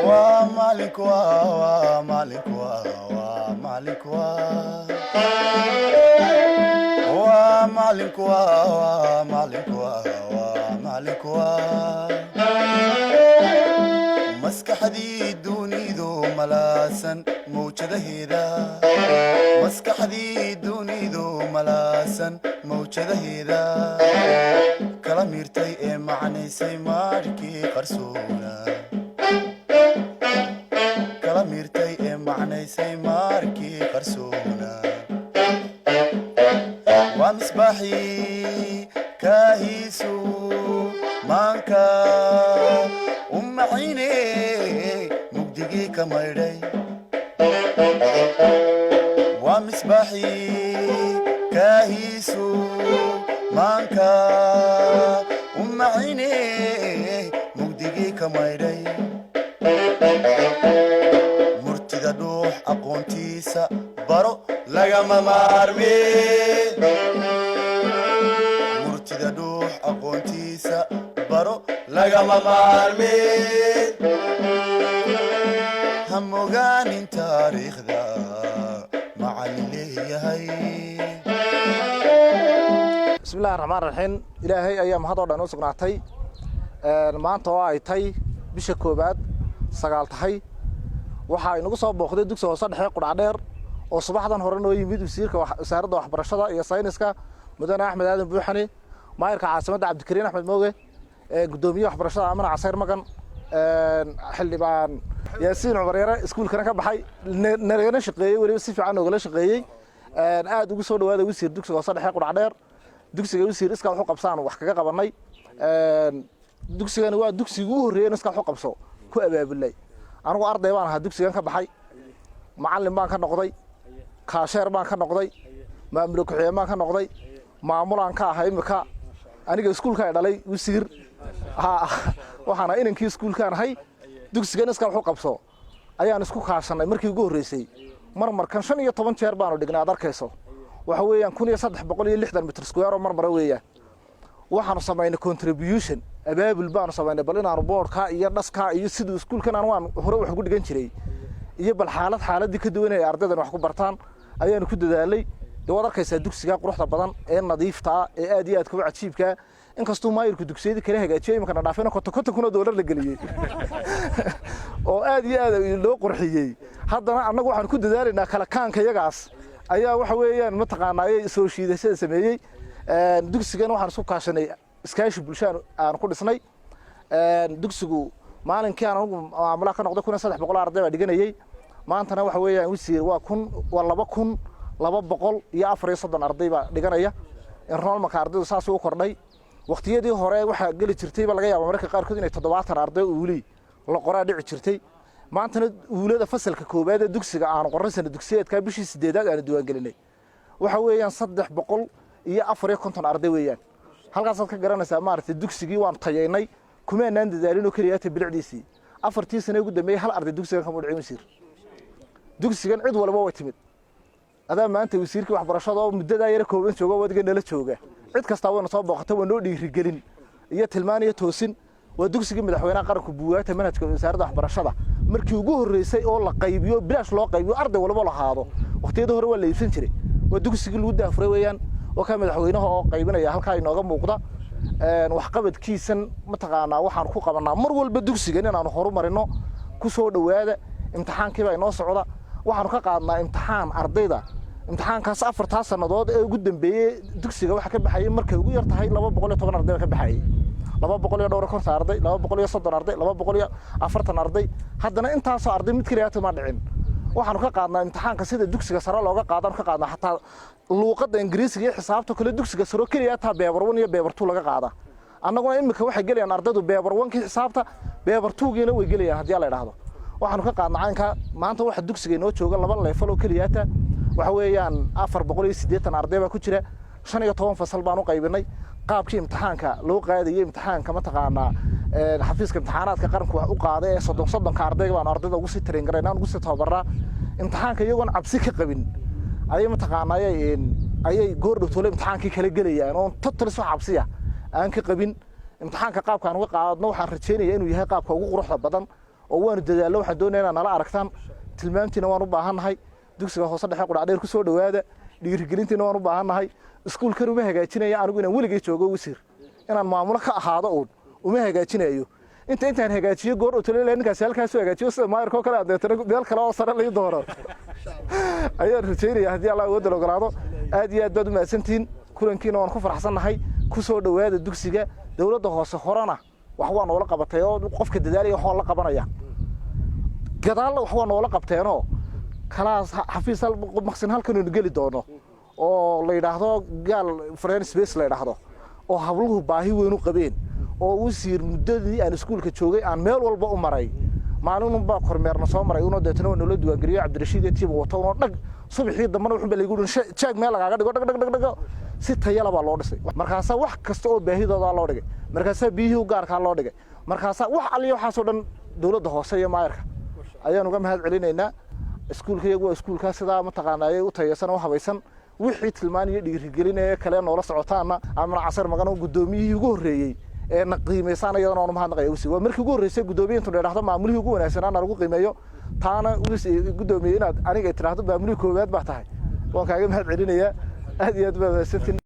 ومالك مسكحدي دوني ذو ملاسن موجده هيدا مسكحدي دوني ذو ملاسن موجده هيدا كلاميرتي معني سيماركي قرصونا كلاميرتي معني سيماركي قرصونا ومصباحي كاهيسو مانكا عيني مقدقي كميري ومصباحي كاهيسو مانكا عيني مقدقي كميري مرتدى دوح أقونتيسا برو لغا ممارمي مرتدى دوح أقونتيسا برو لغا ممارمي هم وغانين تاريخ ذا مع اللي هي بسم الله الرحمن الرحيم إلهي أيام هذا ودانو سقناتي maanta oo ay tahay bisha koobaad 9 tahay waxa inagu soo booqday dugsiga hoose dhexe Qudhaadheer oo subaxdan hore noo yimid wasiirka wasaaradda waxbarashada iyo sayniska mudane Axmed Aadan Buuxani maayirka caasimada Cabdikariin Axmed Mooge gudoomiyaha waxbarashada Amana Casayr Magan xildhibaan Yaasiin Cumar Yare iskuulkana ka baxay nareena shaqeeyay waliba si fiican oo la shaqeeyay aad ugu soo dhawaada wasiir dugsiga hoose dhexe Qudhaadheer dugsiga wasiir iska wuxuu qabsaan wax kaga qabanay dugsigan waa dugsigu horeeyay iska wuxuu qabso ku abaabulay anigu arday baan ahaa dugsigan ka baxay macallin baan ka noqday kaasheer baan ka noqday maamul ku xigeen baan ka noqday maamulaan ka ahay imika aniga iskuulka ay dhalay wasiir waxaana inankii iskuulkaan ahay dugsigan iska wuxuu qabso ayaan isku kaashanay markii ugu horeysay markan 15 jeer baan u dhignay adarkayso waxa weeyaan 1360 mitir square oo marmar weeyaan waxaanu sameeynay contribution abaabul baanu sameeynay bal inaanu boardka iyo dhaska iyo sidoo iskuulkan aan waan hore wax ugu dhigan jiray iyo bal xaaladii ka duwan ee ardaydan wax ku bartaan ayaanu ku dadaalay dawad arkaysa dugsiga quruxda badan ee nadiifta ee aad iyo aad ku cajiibka inkastoo maayirku dugsiyada kale hagaajiyay marka dhaafayna konton kun oo dollar la galiyay oo aad iyo aad loo qurxiyay haddana anagu waxaan ku dadaalaynaa kala kaanka yagaas ayaa waxa weeyaan ma taqaanaayay soo shiidashada sameeyay dugsigan waxaan isku kaashanay iskaashi bulshada aan ku dhisnay dugsigu maalinkii aan ugu maamula ka noqday 1300 arday baa dhiganayay maantana waxa weeyaan wasiir waa 2230 arday baa dhiganaya enrollment ardaydu saas u kordhay waqtiyadii hore waxa gali jirtay laga yaabo marka qaar kood inay 70 arday uuli la qoraa dhici jirtay maantana uulada fasalka koobaad ee dugsiga aan qoraysan dugsiyeedka bishii 8aad aan diiwaan gelinay waxa weeyaan 350 arday weeyaan halkaas aad ka garanaysaa maartay dugsigii waan tayeynay kumeenan dadaalino kaliya ta bilicdiisii afartii sano ugu dambeeyay hal arday dugsiga ka mudcay wasiir dugsigan cid walba way timid adaa maanta wasiirkii waxbarashada oo muddada yar kooban jooga wadiga nala jooga cid kasta way soo booqatay waa noo dhiirigelin iyo tilmaan iyo toosin waa dugsiga madaxweynaha qaranku buugaagta manhajka wasaaradda waxbarashada markii ugu horeysay oo la qaybiyo bilaash loo qaybiyo arday walba la haado waqtiyada hore waa la iibsan jiray waa dugsiga lagu daafuray weeyaan oo ka madaxweynaha oo qaybinaya halka inooga muuqda wax qabadkiisan ma taqaanaa waxaan ku qabanaa mar walba dugsigan inaan horumarino ku soo dhawaada imtixaankii baa inoo socda waxaan ka qaadnaa imtixaan ardayda imtixaankaas 4 sanadood ee ugu dambeeyay dugsiga waxa ka baxay markay ugu yar tahay 210 arday ka baxay 200 arday 230 arday 240 arday haddana intaas arday mid kaliya ma dhicin waxaan ka qaadnaa imtixaanka sida dugsiga sare looga qaadan ka qaadnaa hatta luqadda ingiriisiga iyo xisaabta kale dugsiga sare kaliya taa paper 1 iyo paper 2 laga qaada annaguna imika waxay galayaan ardaydu paper 1 ki xisaabta paper 2 giina way galayaan hadii la yiraahdo waxaan ka qaadnaa caanka maanta waxa dugsiga inoo jooga laba level oo kaliya ta waxa weeyaan 480 arday baa ku jira 15 fasal baan u qaybinay qaabkii imtixaanka loo qaadayay imtixaanka ma taqaanaa xafiiska imtixaanaadka qaranku wax u qaaday 30 ka ardayga baan ardayda ugu sii train gareynaa ugu sii tababaraa imtixaanka iyagoon cabsi ka qabin ayay ma taqaanaa ayay goor dhowtole imtixaankii kala galayaan oo total soo cabsiya aan ka qabin imtixaanka qaabkaan uga qaadno waxaan rajaynayaa inuu yahay qaabka ugu quruxda badan oo waanu dadaallo waxaan doonayaa inaad nala aragtaan tilmaamtiina waan u baahannahay dugsiga hoose dhexe qudhacdheer ku soo dhowaada dhiirigelintiina waan u baahannahay iskuulkan uma hagaajinaya anigu inaan weligay joogo wasiir inaan maamulo ka ahaado uun uma hagaajinayo intaan hagaajiyo goor oo taleelay ninkaas halkaas soo hagaajiyo sida maayirka kale adeetana meel kale oo sare la doono ayaan rajaynayaa haddii Allah wada ogolaado aad iyo aad baad u mahadsantiin kulankiina waan ku faraxsanahay ku soo dhowaada dugsiga dawladda hoose horana wax waan noola qabatay oo qofka dadaalaya wax la qabanaya gadaal wax waan noola qabteenoo kalaas xafiis maqsin halkan uu gali doono oo la yiraahdo gaal friend space la yiraahdo oo habluhu baahi weyn u qabeen oo wasiir muddadii aan iskuulka joogay aan meel walba u maray maalin baa kormeerna soo maray inuu deetana waa nala duwan gariyo Cabdirashiid ee tiim wato oo dhag subaxii dambana wuxuu baa lagu jeeg meel lagaga dhigo dhag si tayo laba loo dhisay markaas wax kasta oo baahidooda loo dhigay markaas biyihii u gaarka loo dhigay markaas wax aliyo waxa soo dhan dawladda hoose iyo maayirka ayaan uga mahad celinaynaa iskuulka iyagu waa iskuulka sida ma taqaanaayay u tayaysan oo habaysan wixii tilmaaniyo dhiirigelinaya kale noola socotaana amna casar magano gudoomiyihii ugu horeeyay ee qiimeysana iyadana oo mahadnaqay waa markii ugu horeysay gudoomiyintu dheeraxdo maamulihii ugu wanaagsanaa lagu qiimeeyo taana gudoomiye inaad aniga tiraahdo maamulihii koowaad baa tahay waan kaaga mahad celinayaa aad iyo aad baa mahadsantiin